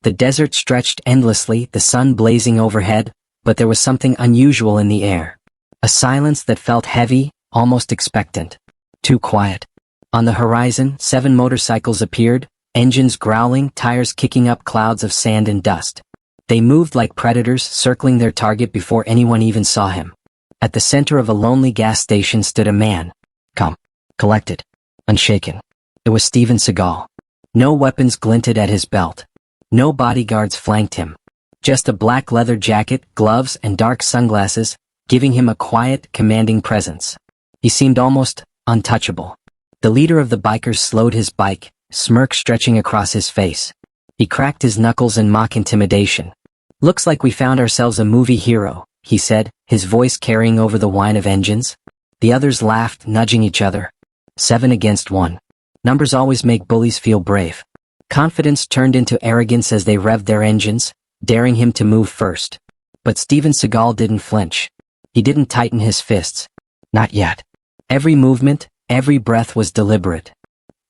The desert stretched endlessly, the sun blazing overhead, but there was something unusual in the air. A silence that felt heavy, almost expectant. Too quiet. On the horizon, 7 motorcycles appeared, engines growling, tires kicking up clouds of sand and dust. They moved like predators, circling their target before anyone even saw him. At the center of a lonely gas station stood a man. Calm, collected, unshaken. It was Steven Seagal. No weapons glinted at his belt. No bodyguards flanked him. Just a black leather jacket, gloves, and dark sunglasses, giving him a quiet, commanding presence. He seemed almost untouchable. The leader of the bikers slowed his bike, smirk stretching across his face. He cracked his knuckles in mock intimidation. "Looks like we found ourselves a movie hero," he said, his voice carrying over the whine of engines. The others laughed, nudging each other. 7 against 1. Numbers always make bullies feel brave. Confidence turned into arrogance as they revved their engines, daring him to move first. But Steven Seagal didn't flinch. He didn't tighten his fists. Not yet. Every movement, every breath was deliberate.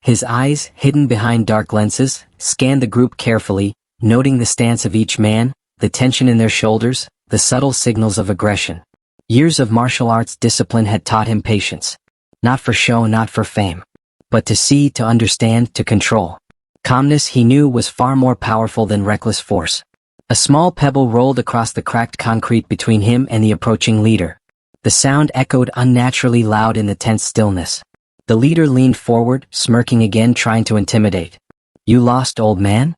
His eyes, hidden behind dark lenses, scanned the group carefully, noting the stance of each man, the tension in their shoulders, the subtle signals of aggression. Years of martial arts discipline had taught him patience. Not for show, not for fame. But to see, to understand, to control. Calmness, he knew, was far more powerful than reckless force. A small pebble rolled across the cracked concrete between him and the approaching leader. The sound echoed unnaturally loud in the tense stillness. The leader leaned forward, smirking again, trying to intimidate. "You lost, old man?"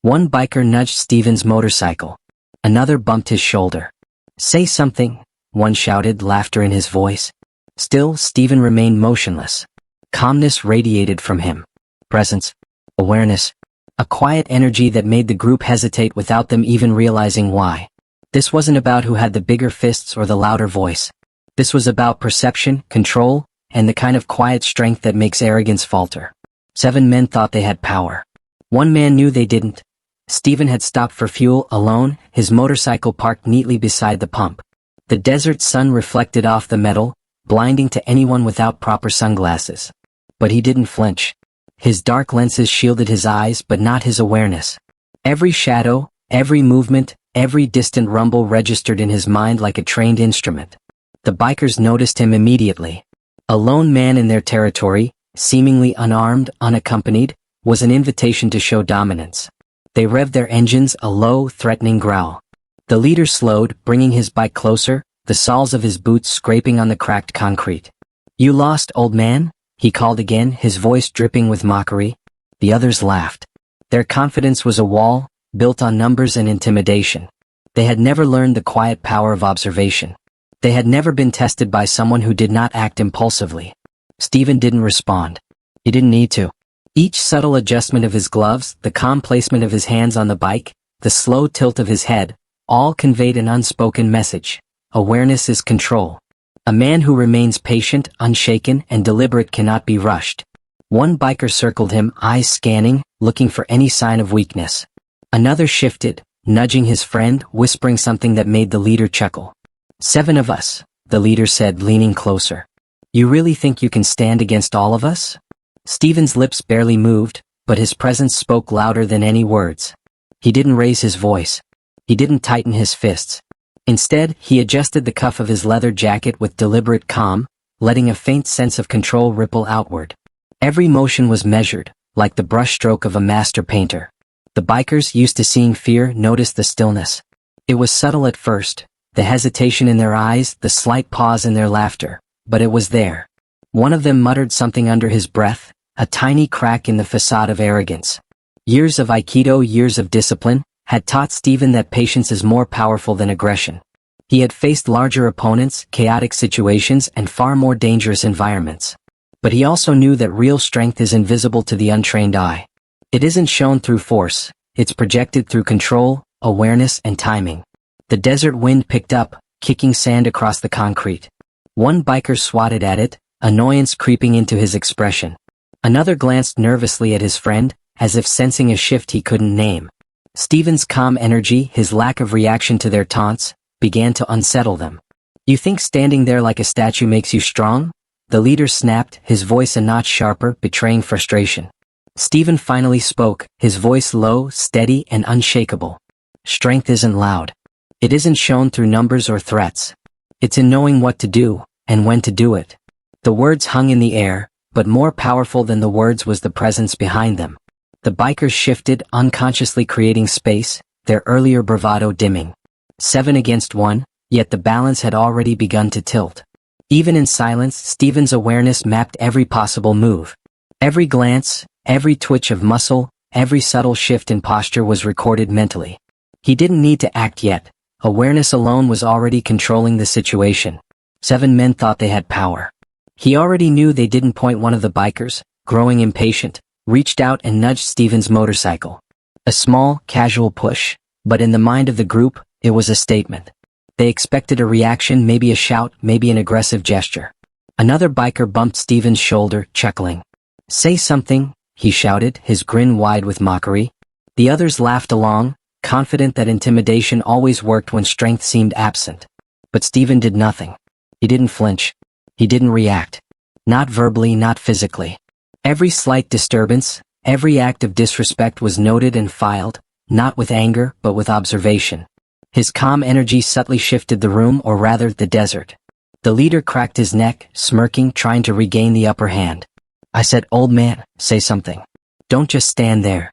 One biker nudged Steven's motorcycle. Another bumped his shoulder. "Say something," one shouted, laughter in his voice. Still, Steven remained motionless. Calmness radiated from him. Presence. Awareness. A quiet energy that made the group hesitate without them even realizing why. This wasn't about who had the bigger fists or the louder voice. This was about perception, control, and the kind of quiet strength that makes arrogance falter. 7 men thought they had power. One man knew they didn't. Steven had stopped for fuel, alone, his motorcycle parked neatly beside the pump. The desert sun reflected off the metal, blinding to anyone without proper sunglasses. But he didn't flinch. His dark lenses shielded his eyes, but not his awareness. Every shadow, every movement, every distant rumble registered in his mind like a trained instrument. The bikers noticed him immediately. A lone man in their territory, seemingly unarmed, unaccompanied, was an invitation to show dominance. They revved their engines, a low, threatening growl. The leader slowed, bringing his bike closer, the soles of his boots scraping on the cracked concrete. "You lost, old man?" he called again, his voice dripping with mockery. The others laughed. Their confidence was a wall, built on numbers and intimidation. They had never learned the quiet power of observation. They had never been tested by someone who did not act impulsively. Steven didn't respond. He didn't need to. Each subtle adjustment of his gloves, the calm placement of his hands on the bike, the slow tilt of his head, all conveyed an unspoken message. Awareness is control. A man who remains patient, unshaken, and deliberate cannot be rushed. One biker circled him, eyes scanning, looking for any sign of weakness. Another shifted, nudging his friend, whispering something that made the leader chuckle. 7 of us, the leader said, leaning closer. "You really think you can stand against all of us?" Steven's lips barely moved, but his presence spoke louder than any words. He didn't raise his voice. He didn't tighten his fists. Instead, he adjusted the cuff of his leather jacket with deliberate calm, letting a faint sense of control ripple outward. Every motion was measured, like the brushstroke of a master painter. The bikers, used to seeing fear, noticed the stillness. It was subtle at first, the hesitation in their eyes, the slight pause in their laughter, but it was there. One of them muttered something under his breath, a tiny crack in the facade of arrogance. Years of Aikido, years of discipline, had taught Steven that patience is more powerful than aggression. He had faced larger opponents, chaotic situations, and far more dangerous environments. But he also knew that real strength is invisible to the untrained eye. It isn't shown through force, it's projected through control, awareness, and timing. The desert wind picked up, kicking sand across the concrete. One biker swatted at it, annoyance creeping into his expression. Another glanced nervously at his friend, as if sensing a shift he couldn't name. Steven's calm energy, his lack of reaction to their taunts, began to unsettle them. "You think standing there like a statue makes you strong?" The leader snapped, his voice a notch sharper, betraying frustration. Steven finally spoke, his voice low, steady, and unshakable. Strength isn't loud. It isn't shown through numbers or threats. It's in knowing what to do, and when to do it. The words hung in the air, but more powerful than the words was the presence behind them. The bikers shifted, unconsciously creating space, their earlier bravado dimming. 7 against 1, yet the balance had already begun to tilt. Even in silence, Steven's awareness mapped every possible move. Every glance, every twitch of muscle, every subtle shift in posture was recorded mentally. He didn't need to act yet. Awareness alone was already controlling the situation. 7 men thought they had power. He already knew they didn't point. One of the bikers, growing impatient, reached out and nudged Steven's motorcycle. A small, casual push, but in the mind of the group, it was a statement. They expected a reaction, maybe a shout, maybe an aggressive gesture. Another biker bumped Steven's shoulder, chuckling. "Say something," he shouted, his grin wide with mockery. The others laughed along, confident that intimidation always worked when strength seemed absent. But Steven did nothing. He didn't flinch. He didn't react. Not verbally, not physically. Every slight disturbance, every act of disrespect was noted and filed, not with anger, but with observation. His calm energy subtly shifted the room, or rather the desert. The leader cracked his neck, smirking, trying to regain the upper hand. "I said, old man, say something. Don't just stand there."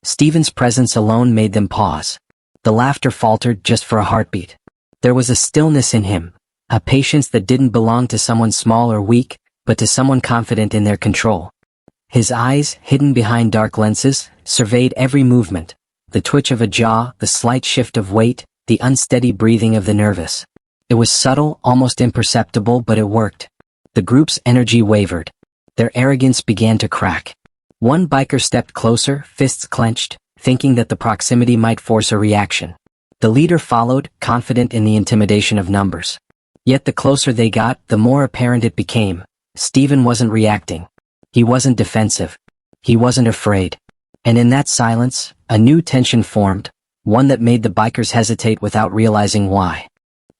Steven's presence alone made them pause. The laughter faltered just for a heartbeat. There was a stillness in him, a patience that didn't belong to someone small or weak, but to someone confident in their control. His eyes, hidden behind dark lenses, surveyed every movement, the twitch of a jaw, the slight shift of weight, the unsteady breathing of the nervous. It was subtle, almost imperceptible, but it worked. The group's energy wavered. Their arrogance began to crack. One biker stepped closer, fists clenched, thinking that the proximity might force a reaction. The leader followed, confident in the intimidation of numbers. Yet the closer they got, the more apparent it became. Steven wasn't reacting. He wasn't defensive. He wasn't afraid. And in that silence, a new tension formed, one that made the bikers hesitate without realizing why.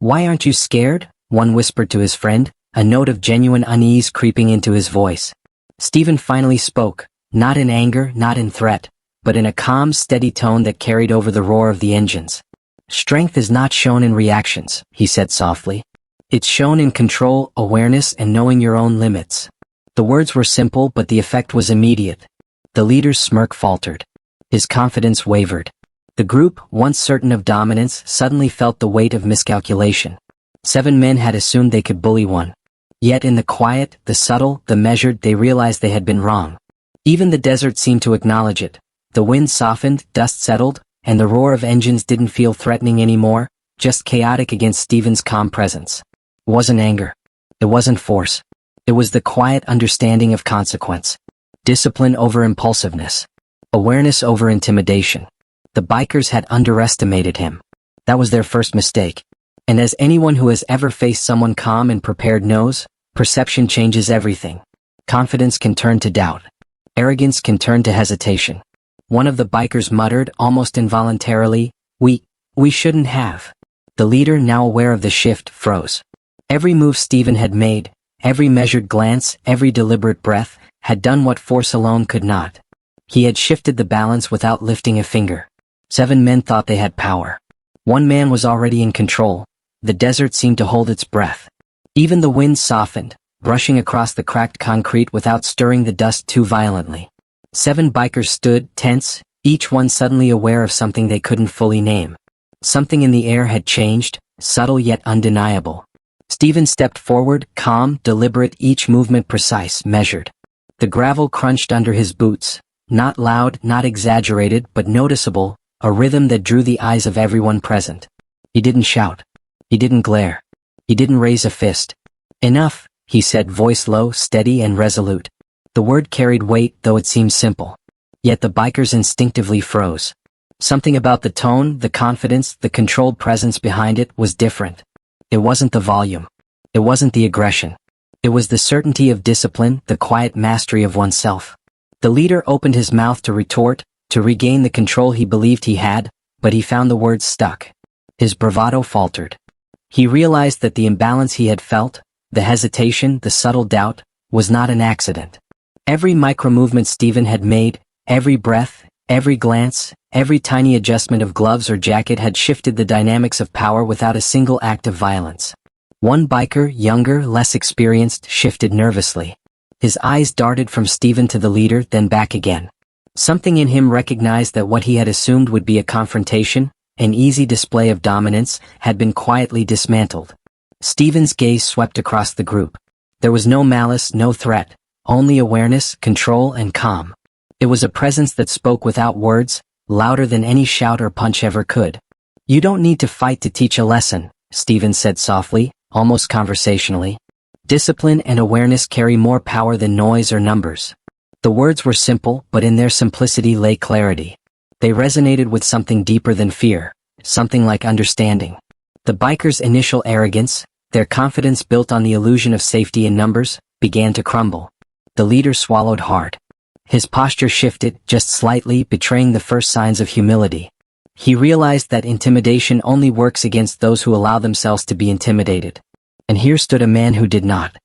"Why aren't you scared?" one whispered to his friend, a note of genuine unease creeping into his voice. Steven finally spoke. Not in anger, not in threat, but in a calm, steady tone that carried over the roar of the engines. "Strength is not shown in reactions," he said softly. "It's shown in control, awareness, and knowing your own limits." The words were simple, but the effect was immediate. The leader's smirk faltered. His confidence wavered. The group, once certain of dominance, suddenly felt the weight of miscalculation. 7 men had assumed they could bully one. Yet in the quiet, the subtle, the measured, they realized they had been wrong. Even the desert seemed to acknowledge it. The wind softened, dust settled, and the roar of engines didn't feel threatening anymore, just chaotic against Steven's calm presence. It wasn't anger. It wasn't force. It was the quiet understanding of consequence. Discipline over impulsiveness. Awareness over intimidation. The bikers had underestimated him. That was their first mistake. And as anyone who has ever faced someone calm and prepared knows, perception changes everything. Confidence can turn to doubt. Arrogance can turn to hesitation. One of the bikers muttered, almost involuntarily, We shouldn't have." The leader, now aware of the shift, froze. Every move Steven had made, every measured glance, every deliberate breath, had done what force alone could not. He had shifted the balance without lifting a finger. 7 men thought they had power. One man was already in control. The desert seemed to hold its breath. Even the wind softened, brushing across the cracked concrete without stirring the dust too violently. 7 bikers stood, tense, each one suddenly aware of something they couldn't fully name. Something in the air had changed, subtle yet undeniable. Steven stepped forward, calm, deliberate, each movement precise, measured. The gravel crunched under his boots, not loud, not exaggerated, but noticeable, a rhythm that drew the eyes of everyone present. He didn't shout. He didn't glare. He didn't raise a fist. "Enough," he said, voice low, steady, and resolute. The word carried weight, though it seemed simple. Yet the bikers instinctively froze. Something about the tone, the confidence, the controlled presence behind it was different. It wasn't the volume. It wasn't the aggression. It was the certainty of discipline, the quiet mastery of oneself. The leader opened his mouth to retort, to regain the control he believed he had, but he found the words stuck. His bravado faltered. He realized that the imbalance he had felt, the hesitation, the subtle doubt, was not an accident. Every micro-movement Steven had made, every breath, every glance, every tiny adjustment of gloves or jacket had shifted the dynamics of power without a single act of violence. One biker, younger, less experienced, shifted nervously. His eyes darted from Steven to the leader, then back again. Something in him recognized that what he had assumed would be a confrontation, an easy display of dominance, had been quietly dismantled. Steven's gaze swept across the group. There was no malice, no threat, only awareness, control, and calm. It was a presence that spoke without words, louder than any shout or punch ever could. "You don't need to fight to teach a lesson," Steven said softly, almost conversationally. "Discipline and awareness carry more power than noise or numbers." The words were simple, but in their simplicity lay clarity. They resonated with something deeper than fear, something like understanding. The bikers' initial arrogance, their confidence built on the illusion of safety in numbers, began to crumble. The leader swallowed hard. His posture shifted, just slightly, betraying the first signs of humility. He realized that intimidation only works against those who allow themselves to be intimidated. And here stood a man who did not.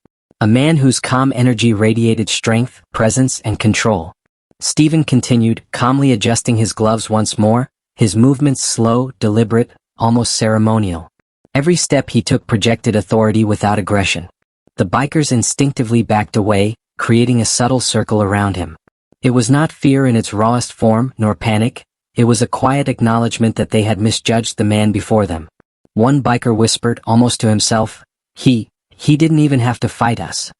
A man whose calm energy radiated strength, presence, and control. Steven continued, calmly adjusting his gloves once more, his movements slow, deliberate, almost ceremonial. Every step he took projected authority without aggression. The bikers instinctively backed away, creating a subtle circle around him. It was not fear in its rawest form, nor panic. It was a quiet acknowledgement that they had misjudged the man before them. One biker whispered, almost to himself, He didn't even have to fight us."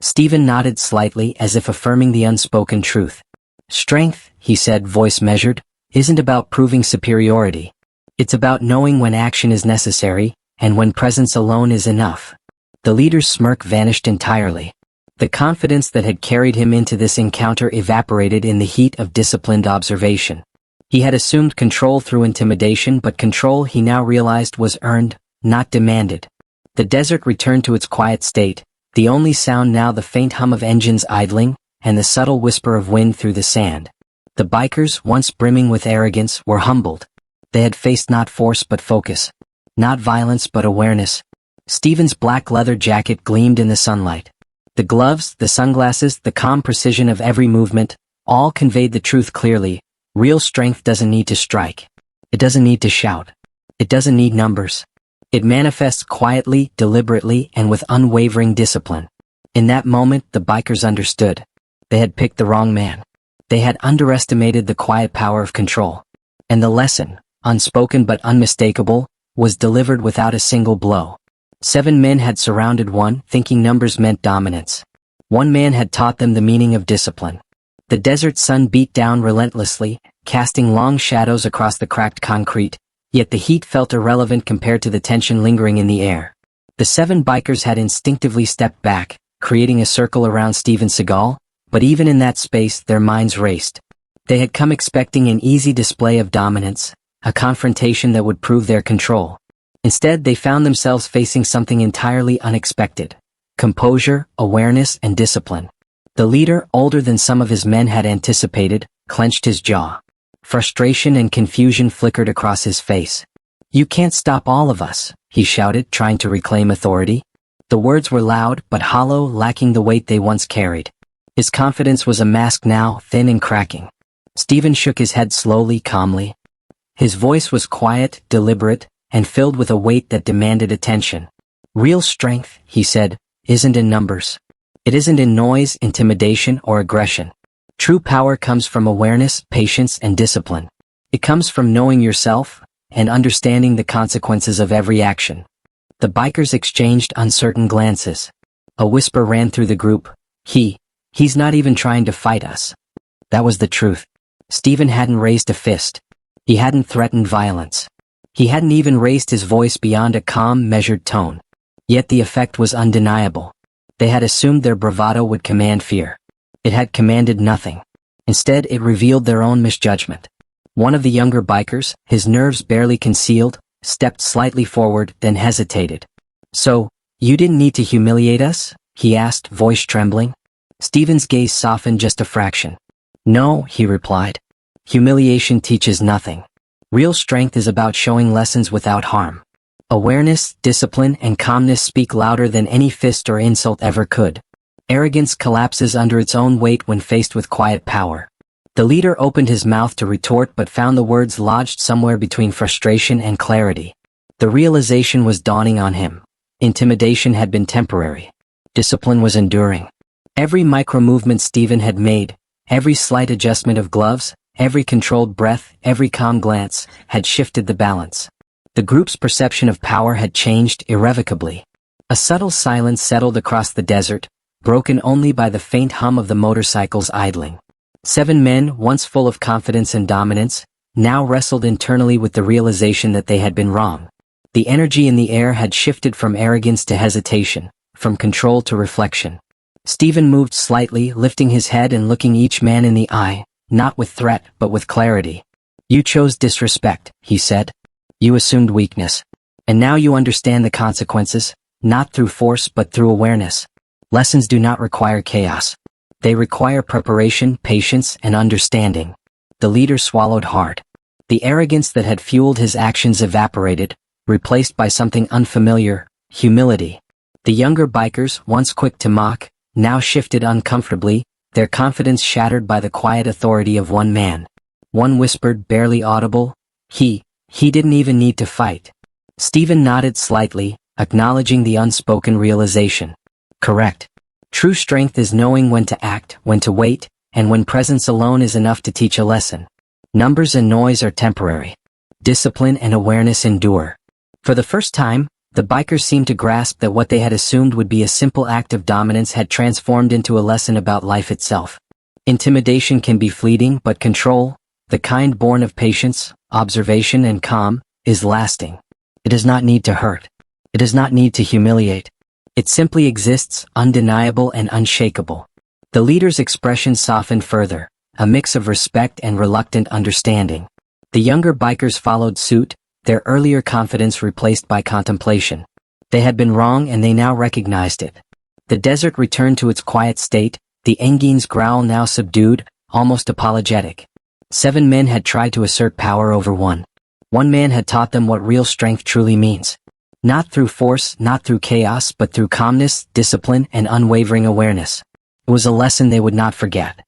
Steven nodded slightly, as if affirming the unspoken truth. "Strength," he said, voice measured, "isn't about proving superiority. It's about knowing when action is necessary, and when presence alone is enough." The leader's smirk vanished entirely. The confidence that had carried him into this encounter evaporated in the heat of disciplined observation. He had assumed control through intimidation, but control, he now realized, was earned, not demanded. The desert returned to its quiet state, the only sound now the faint hum of engines idling, and the subtle whisper of wind through the sand. The bikers, once brimming with arrogance, were humbled. They had faced not force but focus. Not violence but awareness. Steven's black leather jacket gleamed in the sunlight. The gloves, the sunglasses, the calm precision of every movement, all conveyed the truth clearly. Real strength doesn't need to strike. It doesn't need to shout. It doesn't need numbers. It manifests quietly, deliberately, and with unwavering discipline. In that moment, the bikers understood. They had picked the wrong man. They had underestimated the quiet power of control. And the lesson, unspoken but unmistakable, was delivered without a single blow. 7 men had surrounded one, thinking numbers meant dominance. One man had taught them the meaning of discipline. The desert sun beat down relentlessly, casting long shadows across the cracked concrete, yet the heat felt irrelevant compared to the tension lingering in the air. The 7 bikers had instinctively stepped back, creating a circle around Steven Seagal, but even in that space their minds raced. They had come expecting an easy display of dominance, a confrontation that would prove their control. Instead, they found themselves facing something entirely unexpected: composure, awareness, and discipline. The leader, older than some of his men had anticipated, clenched his jaw. Frustration and confusion flickered across his face. "You can't stop all of us," he shouted, trying to reclaim authority. The words were loud but hollow, lacking the weight they once carried. His confidence was a mask now, thin and cracking. Steven shook his head slowly, calmly. His voice was quiet, deliberate, and filled with a weight that demanded attention. "Real strength," he said, "isn't in numbers. It isn't in noise, intimidation, or aggression. True power comes from awareness, patience, and discipline. It comes from knowing yourself and understanding the consequences of every action." The bikers exchanged uncertain glances. A whisper ran through the group. He's not even trying to fight us." That was the truth. Steven hadn't raised a fist. He hadn't threatened violence. He hadn't even raised his voice beyond a calm, measured tone. Yet the effect was undeniable. They had assumed their bravado would command fear. It had commanded nothing. Instead, it revealed their own misjudgment. One of the younger bikers, his nerves barely concealed, stepped slightly forward, then hesitated. "So, you didn't need to humiliate us?" he asked, voice trembling. Steven's gaze softened just a fraction. "No," he replied. "Humiliation teaches nothing. Real strength is about showing lessons without harm. Awareness, discipline, and calmness speak louder than any fist or insult ever could." Arrogance collapses under its own weight when faced with quiet power. The leader opened his mouth to retort but found the words lodged somewhere between frustration and clarity. The realization was dawning on him. Intimidation had been temporary. Discipline was enduring. Every micro-movement Steven had made, every slight adjustment of gloves, every controlled breath, every calm glance, had shifted the balance. The group's perception of power had changed irrevocably. A subtle silence settled across the desert, broken only by the faint hum of the motorcycles idling. 7 men, once full of confidence and dominance, now wrestled internally with the realization that they had been wrong. The energy in the air had shifted from arrogance to hesitation, from control to reflection. Steven moved slightly, lifting his head and looking each man in the eye, not with threat but with clarity. "You chose disrespect," he said. "You assumed weakness. And now you understand the consequences, not through force but through awareness. Lessons do not require chaos. They require preparation, patience, and understanding." The leader swallowed hard. The arrogance that had fueled his actions evaporated, replaced by something unfamiliar: humility. The younger bikers, once quick to mock, now shifted uncomfortably, their confidence shattered by the quiet authority of one man. One whispered, barely audible, He didn't even need to fight." Steven nodded slightly, acknowledging the unspoken realization. Correct. True strength is knowing when to act, when to wait, and when presence alone is enough to teach a lesson. Numbers and noise are temporary. Discipline and awareness endure. For the first time, the bikers seemed to grasp that what they had assumed would be a simple act of dominance had transformed into a lesson about life itself. Intimidation can be fleeting, but control, the kind born of patience, observation, and calm, is lasting. It does not need to hurt. It does not need to humiliate. It simply exists, undeniable and unshakable. The leader's expression softened further, a mix of respect and reluctant understanding. The younger bikers followed suit, their earlier confidence replaced by contemplation. They had been wrong and they now recognized it. The desert returned to its quiet state, the Engine's growl now subdued, almost apologetic. 7 men had tried to assert power over one. One man had taught them what real strength truly means. Not through force, not through chaos, but through calmness, discipline, and unwavering awareness. It was a lesson they would not forget.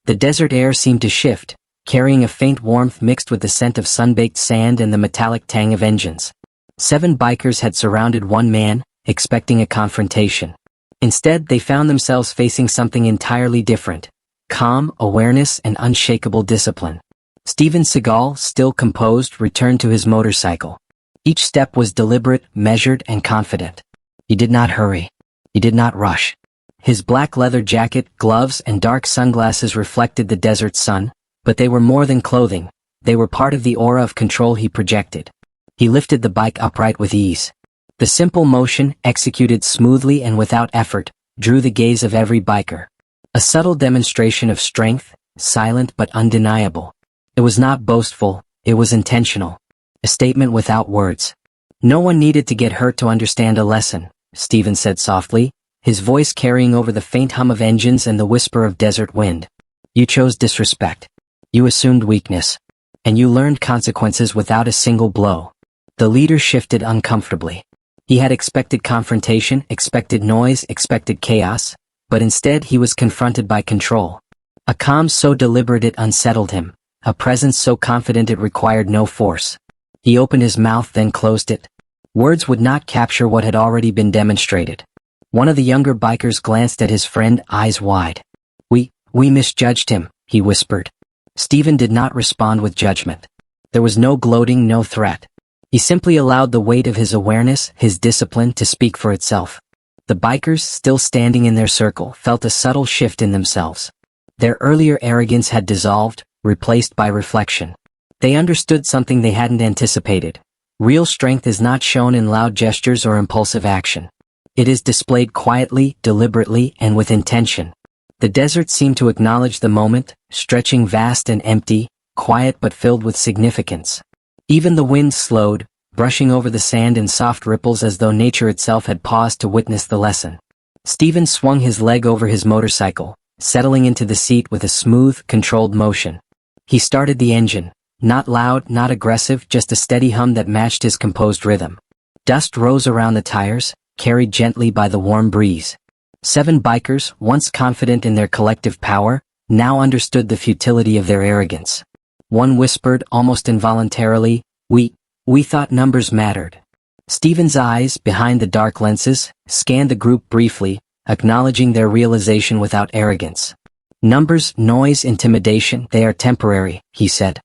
The desert air seemed to shift, carrying a faint warmth mixed with the scent of sun-baked sand and the metallic tang of engines. 7 bikers had surrounded one man, expecting a confrontation. Instead, they found themselves facing something entirely different: calm, awareness, and unshakable discipline. Steven Seagal, still composed, returned to his motorcycle. Each step was deliberate, measured, and confident. He did not hurry. He did not rush. His black leather jacket, gloves, and dark sunglasses reflected the desert sun, but they were more than clothing. They were part of the aura of control he projected. He lifted the bike upright with ease. The simple motion, executed smoothly and without effort, drew the gaze of every biker. A subtle demonstration of strength, silent but undeniable. It was not boastful, it was intentional. A statement without words. "No one needed to get hurt to understand a lesson," Steven said softly, his voice carrying over the faint hum of engines and the whisper of desert wind. "You chose disrespect. You assumed weakness. And you learned consequences without a single blow." The leader shifted uncomfortably. He had expected confrontation, expected noise, expected chaos, but instead he was confronted by control. A calm so deliberate it unsettled him, a presence so confident it required no force. He opened his mouth then closed it. Words would not capture what had already been demonstrated. One of the younger bikers glanced at his friend, eyes wide. We misjudged him," he whispered. Steven did not respond with judgment. There was no gloating, no threat. He simply allowed the weight of his awareness, his discipline, to speak for itself. The bikers, still standing in their circle, felt a subtle shift in themselves. Their earlier arrogance had dissolved, replaced by reflection. They understood something they hadn't anticipated. Real strength is not shown in loud gestures or impulsive action. It is displayed quietly, deliberately, and with intention. The desert seemed to acknowledge the moment, stretching vast and empty, quiet but filled with significance. Even the wind slowed, brushing over the sand in soft ripples as though nature itself had paused to witness the lesson. Steven swung his leg over his motorcycle, settling into the seat with a smooth, controlled motion. He started the engine. Not loud, not aggressive, just a steady hum that matched his composed rhythm. Dust rose around the tires, carried gently by the warm breeze. 7 bikers, once confident in their collective power, now understood the futility of their arrogance. One whispered, almost involuntarily, we thought numbers mattered. Steven's eyes, behind the dark lenses, scanned the group briefly, acknowledging their realization without arrogance. Numbers, noise, intimidation, they are temporary, he said.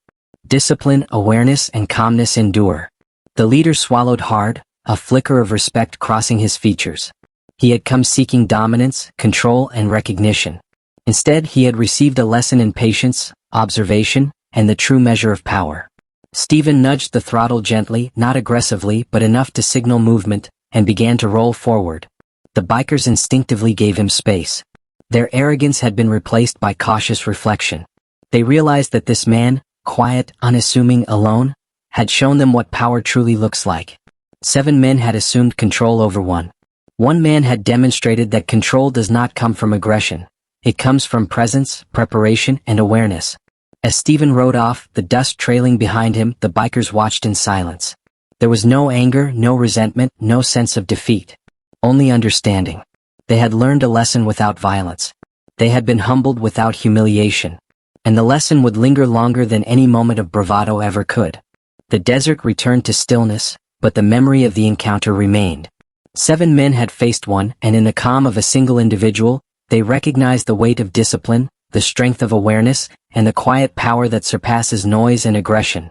Discipline, awareness, and calmness endure. The leader swallowed hard, a flicker of respect crossing his features. He had come seeking dominance, control, and recognition. Instead, he had received a lesson in patience, observation, and the true measure of power. Steven nudged the throttle gently, not aggressively, but enough to signal movement, and began to roll forward. The bikers instinctively gave him space. Their arrogance had been replaced by cautious reflection. They realized that this man, quiet, unassuming, alone, had shown them what power truly looks like. 7 men had assumed control over one. One man had demonstrated that control does not come from aggression. It comes from presence, preparation, and awareness. As Steven rode off, the dust trailing behind him, the bikers watched in silence. There was no anger, no resentment, no sense of defeat. Only understanding. They had learned a lesson without violence. They had been humbled without humiliation. And the lesson would linger longer than any moment of bravado ever could. The desert returned to stillness, but the memory of the encounter remained. 7 men had faced one, and in the calm of a single individual, they recognized the weight of discipline, the strength of awareness, and the quiet power that surpasses noise and aggression.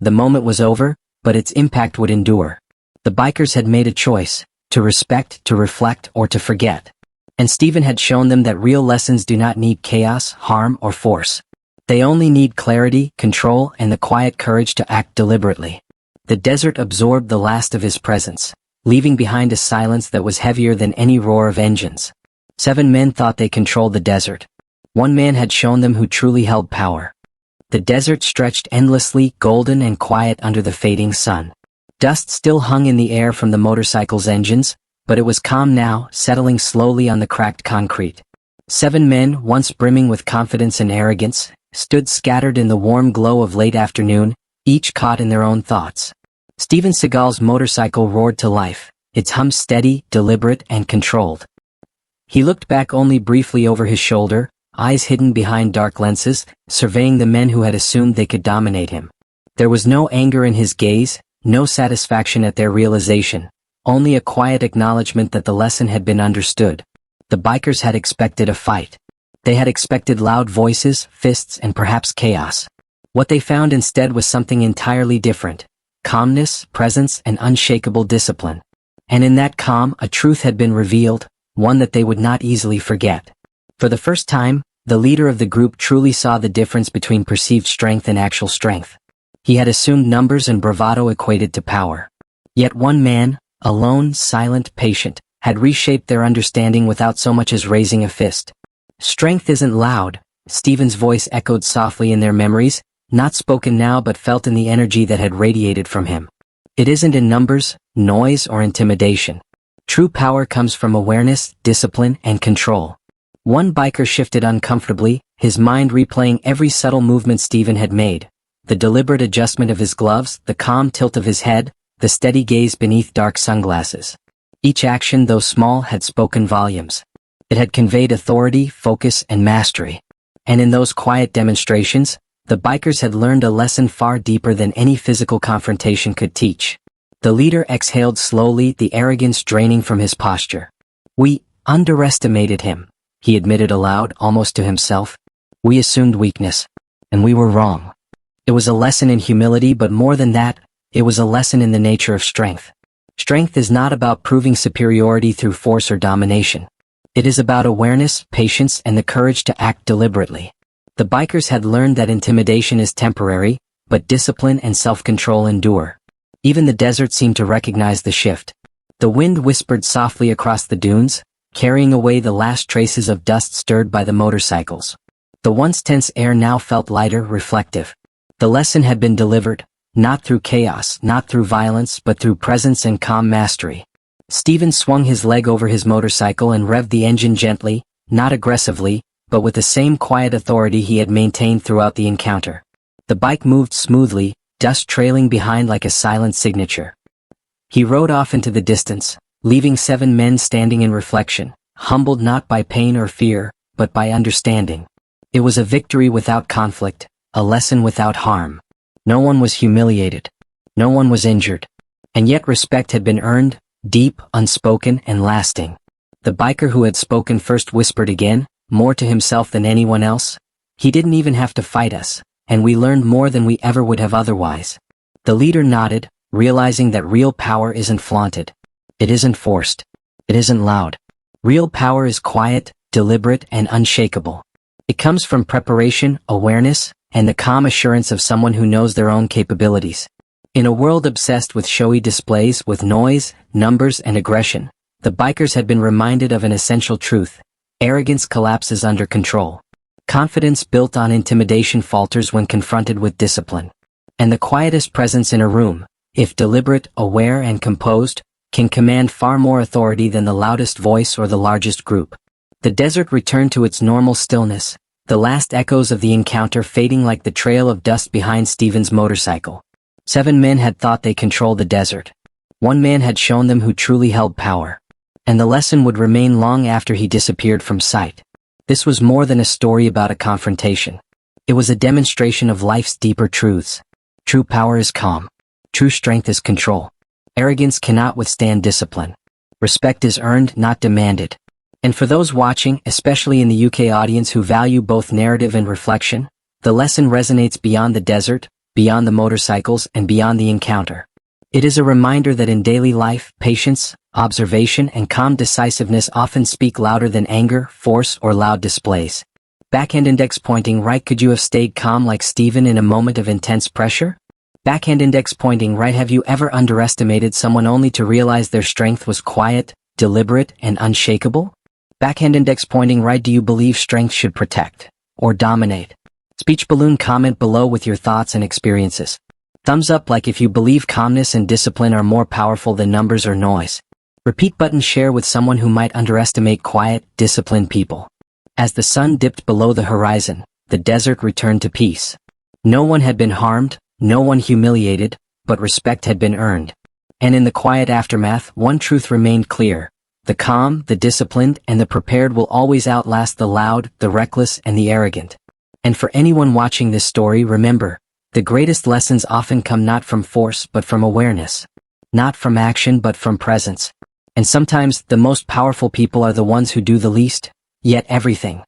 The moment was over, but its impact would endure. The bikers had made a choice, to respect, to reflect, or to forget. And Steven had shown them that real lessons do not need chaos, harm, or force. They only need clarity, control, and the quiet courage to act deliberately. The desert absorbed the last of his presence, leaving behind a silence that was heavier than any roar of engines. 7 men thought they controlled the desert. One man had shown them who truly held power. The desert stretched endlessly, golden and quiet under the fading sun. Dust still hung in the air from the motorcycle's engines, but it was calm now, settling slowly on the cracked concrete. 7 men, once brimming with confidence and arrogance, stood scattered in the warm glow of late afternoon, each caught in their own thoughts. Steven Seagal's motorcycle roared to life, its hum steady, deliberate, and controlled. He looked back only briefly over his shoulder, eyes hidden behind dark lenses, surveying the men who had assumed they could dominate him. There was no anger in his gaze, no satisfaction at their realization, only a quiet acknowledgement that the lesson had been understood. The bikers had expected a fight. They had expected loud voices, fists, and perhaps chaos. What they found instead was something entirely different: calmness, presence, and unshakable discipline. And in that calm, a truth had been revealed, one that they would not easily forget. For the first time, the leader of the group truly saw the difference between perceived strength and actual strength. He had assumed numbers and bravado equated to power. Yet one man, alone, silent, patient, had reshaped their understanding without so much as raising a fist. Strength isn't loud, Steven's voice echoed softly in their memories, not spoken now but felt in the energy that had radiated from him. It isn't in numbers, noise, or intimidation. True power comes from awareness, discipline, and control. One biker shifted uncomfortably, his mind replaying every subtle movement Steven had made. The deliberate adjustment of his gloves, the calm tilt of his head, the steady gaze beneath dark sunglasses. Each action, though small, had spoken volumes. It had conveyed authority, focus, and mastery. And in those quiet demonstrations, the bikers had learned a lesson far deeper than any physical confrontation could teach. The leader exhaled slowly, the arrogance draining from his posture. "We underestimated him," he admitted aloud, almost to himself. "We assumed weakness. And we were wrong." It was a lesson in humility, but more than that, it was a lesson in the nature of strength. Strength is not about proving superiority through force or domination. It is about awareness, patience, and the courage to act deliberately. The bikers had learned that intimidation is temporary, but discipline and self-control endure. Even the desert seemed to recognize the shift. The wind whispered softly across the dunes, carrying away the last traces of dust stirred by the motorcycles. The once tense air now felt lighter, reflective. The lesson had been delivered, not through chaos, not through violence, but through presence and calm mastery. Steven swung his leg over his motorcycle and revved the engine gently, not aggressively, but with the same quiet authority he had maintained throughout the encounter. The bike moved smoothly, dust trailing behind like a silent signature. He rode off into the distance, leaving 7 men standing in reflection, humbled not by pain or fear, but by understanding. It was a victory without conflict, a lesson without harm. No one was humiliated. No one was injured. And yet respect had been earned, deep, unspoken, and lasting. The biker who had spoken first whispered again, more to himself than anyone else. He didn't even have to fight us, and we learned more than we ever would have otherwise. The leader nodded, realizing that real power isn't flaunted. It isn't forced. It isn't loud. Real power is quiet, deliberate, and unshakable. It comes from preparation, awareness, and the calm assurance of someone who knows their own capabilities. In a world obsessed with showy displays, with noise, numbers, and aggression, the bikers had been reminded of an essential truth. Arrogance collapses under control. Confidence built on intimidation falters when confronted with discipline. And the quietest presence in a room, if deliberate, aware, and composed, can command far more authority than the loudest voice or the largest group. The desert returned to its normal stillness, the last echoes of the encounter fading like the trail of dust behind Steven's motorcycle. 7 men had thought they controlled the desert. 1 man had shown them who truly held power. And the lesson would remain long after he disappeared from sight. This was more than a story about a confrontation. It was a demonstration of life's deeper truths. True power is calm. True strength is control. Arrogance cannot withstand discipline. Respect is earned, not demanded. And for those watching, especially in the UK audience who value both narrative and reflection, the lesson resonates beyond the desert, beyond the motorcycles, and beyond the encounter. It is a reminder that in daily life, patience, observation, and calm decisiveness often speak louder than anger, force, or loud displays. Backhand index pointing right. Could you have stayed calm like Steven in a moment of intense pressure? Backhand index pointing right. Have you ever underestimated someone only to realize their strength was quiet, deliberate, and unshakable? Backhand index pointing right. Do you believe strength should protect or dominate? Speech balloon. Comment below with your thoughts and experiences. Thumbs up like if you believe calmness and discipline are more powerful than numbers or noise. Repeat button. Share with someone who might underestimate quiet, disciplined people. As the sun dipped below the horizon, the desert returned to peace. No one had been harmed, no one humiliated, but respect had been earned. And in the quiet aftermath, one truth remained clear. The calm, the disciplined, and the prepared will always outlast the loud, the reckless, and the arrogant. And for anyone watching this story, remember, the greatest lessons often come not from force but from awareness. Not from action but from presence. And sometimes, the most powerful people are the ones who do the least, yet everything.